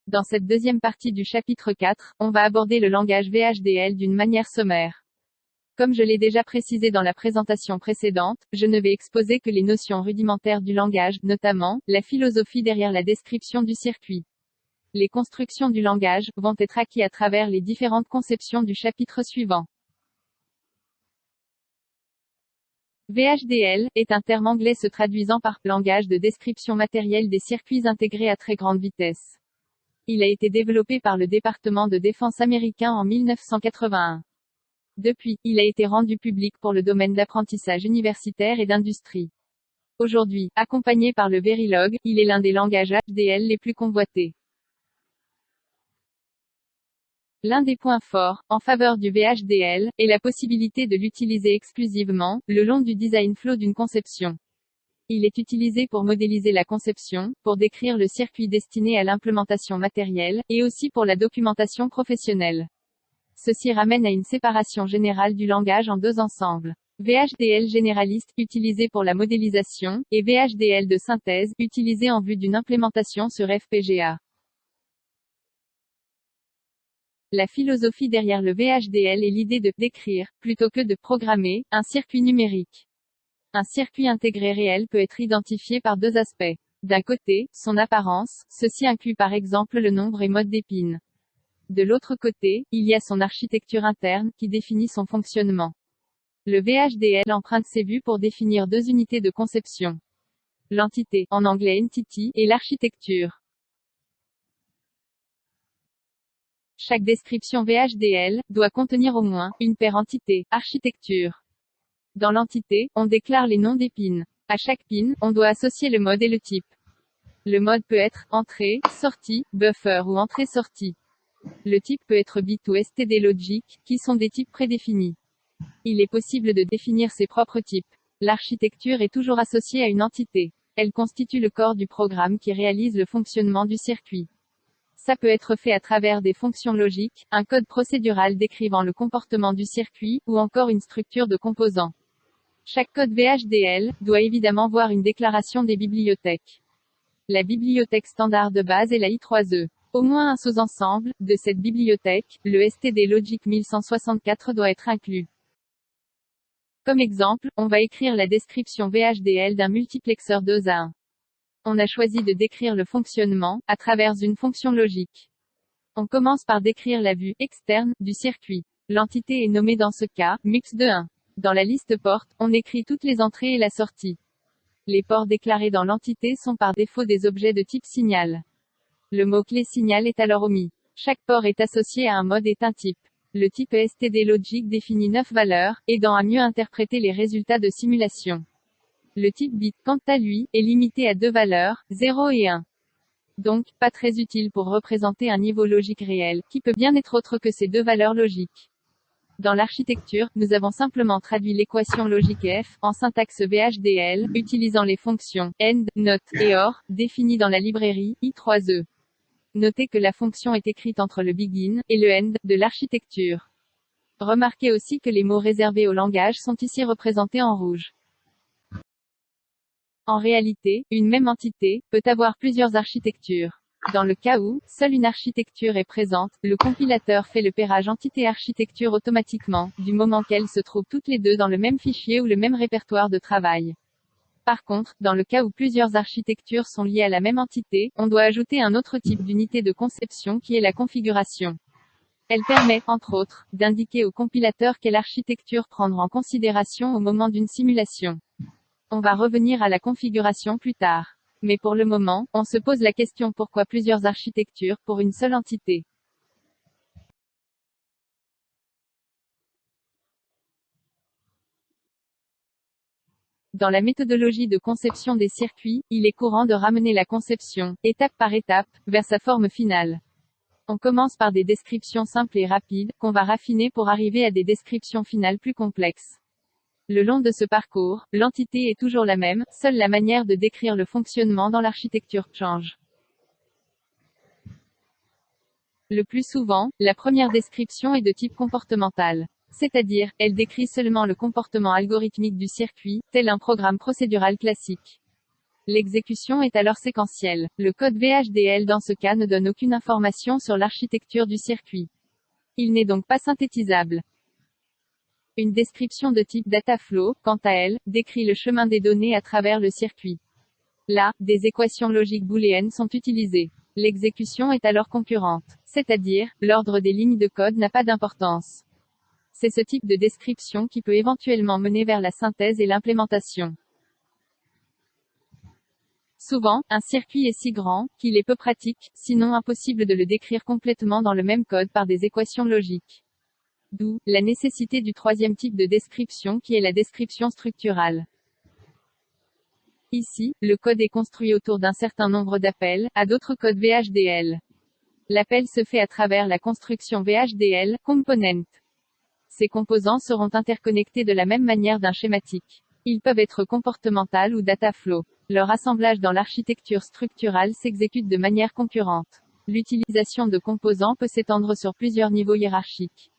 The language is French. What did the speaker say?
Dans cette deuxième partie du chapitre 4, on va aborder le langage VHDL d'une manière sommaire. Comme je l'ai déjà précisé dans la présentation précédente, je ne vais exposer que les notions rudimentaires du langage, notamment, la philosophie derrière la description du circuit. Les constructions du langage vont être acquis à travers les différentes conceptions du chapitre suivant. VHDL est un terme anglais se traduisant par langage de description matérielle des circuits intégrés à très grande vitesse. Il a été développé par le département de défense américain en 1981. Depuis, il a été rendu public pour le domaine d'apprentissage universitaire et d'industrie. Aujourd'hui, accompagné par le Verilog, il est l'un des langages HDL les plus convoités. L'un des points forts, en faveur du VHDL, est la possibilité de l'utiliser exclusivement, le long du design flow d'une conception. Il est utilisé pour modéliser la conception, pour décrire le circuit destiné à l'implémentation matérielle, et aussi pour la documentation professionnelle. Ceci ramène à une séparation générale du langage en deux ensembles. VHDL généraliste, utilisé pour la modélisation, et VHDL de synthèse, utilisé en vue d'une implémentation sur FPGA. La philosophie derrière le VHDL est l'idée de décrire, plutôt que de programmer, un circuit numérique. Un circuit intégré réel peut être identifié par deux aspects. D'un côté, son apparence, ceci inclut par exemple le nombre et mode d'épines. De l'autre côté, il y a son architecture interne, qui définit son fonctionnement. Le VHDL emprunte ses vues pour définir deux unités de conception. L'entité, en anglais entity, et l'architecture. Chaque description VHDL doit contenir au moins une paire entité, architecture. Dans l'entité, on déclare les noms des pins. À chaque pin, on doit associer le mode et le type. Le mode peut être entrée, sortie, buffer ou entrée-sortie. Le type peut être bit ou std logic, qui sont des types prédéfinis. Il est possible de définir ses propres types. L'architecture est toujours associée à une entité. Elle constitue le corps du programme qui réalise le fonctionnement du circuit. Ça peut être fait à travers des fonctions logiques, un code procédural décrivant le comportement du circuit, ou encore une structure de composants. Chaque code VHDL doit évidemment voir une déclaration des bibliothèques. La bibliothèque standard de base est la I3E. Au moins un sous-ensemble de cette bibliothèque, le std logic 1164 doit être inclus. Comme exemple, on va écrire la description VHDL d'un multiplexeur 2 à 1. On a choisi de décrire le fonctionnement, à travers une fonction logique. On commence par décrire la vue externe du circuit. L'entité est nommée dans ce cas, mux de 1. Dans la liste porte, on écrit toutes les entrées et la sortie. Les ports déclarés dans l'entité sont par défaut des objets de type signal. Le mot-clé signal est alors omis. Chaque port est associé à un mode et un type. Le type std logic définit 9 valeurs, aidant à mieux interpréter les résultats de simulation. Le type bit, quant à lui, est limité à deux valeurs, 0 et 1. Donc, pas très utile pour représenter un niveau logique réel, qui peut bien être autre que ces deux valeurs logiques. Dans l'architecture, nous avons simplement traduit l'équation logique F, en syntaxe VHDL, utilisant les fonctions AND, NOT, et OR, définies dans la librairie I3E. Notez que la fonction est écrite entre le begin et le end de l'architecture. Remarquez aussi que les mots réservés au langage sont ici représentés en rouge. En réalité, une même entité peut avoir plusieurs architectures. Dans le cas où seule une architecture est présente, le compilateur fait le pairage entité-architecture automatiquement, du moment qu'elles se trouvent toutes les deux dans le même fichier ou le même répertoire de travail. Par contre, dans le cas où plusieurs architectures sont liées à la même entité, on doit ajouter un autre type d'unité de conception qui est la configuration. Elle permet, entre autres, d'indiquer au compilateur quelle architecture prendre en considération au moment d'une simulation. On va revenir à la configuration plus tard. Mais pour le moment, on se pose la question pourquoi plusieurs architectures pour une seule entité. Dans la méthodologie de conception des circuits, il est courant de ramener la conception, étape par étape, vers sa forme finale. On commence par des descriptions simples et rapides, qu'on va raffiner pour arriver à des descriptions finales plus complexes. Le long de ce parcours, l'entité est toujours la même, seule la manière de décrire le fonctionnement dans l'architecture change. Le plus souvent, la première description est de type comportemental. C'est-à-dire, elle décrit seulement le comportement algorithmique du circuit, tel un programme procédural classique. L'exécution est alors séquentielle. Le code VHDL dans ce cas ne donne aucune information sur l'architecture du circuit. Il n'est donc pas synthétisable. Une description de type dataflow, quant à elle, décrit le chemin des données à travers le circuit. Là, des équations logiques booléennes sont utilisées. L'exécution est alors concurrente. C'est-à-dire, l'ordre des lignes de code n'a pas d'importance. C'est ce type de description qui peut éventuellement mener vers la synthèse et l'implémentation. Souvent, un circuit est si grand, qu'il est peu pratique, sinon impossible de le décrire complètement dans le même code par des équations logiques. D'où, la nécessité du troisième type de description qui est la description structurale. Ici, le code est construit autour d'un certain nombre d'appels, à d'autres codes VHDL. L'appel se fait à travers la construction VHDL, component. Ces composants seront interconnectés de la même manière d'un schématique. Ils peuvent être comportemental ou dataflow. Leur assemblage dans l'architecture structurale s'exécute de manière concurrente. L'utilisation de composants peut s'étendre sur plusieurs niveaux hiérarchiques.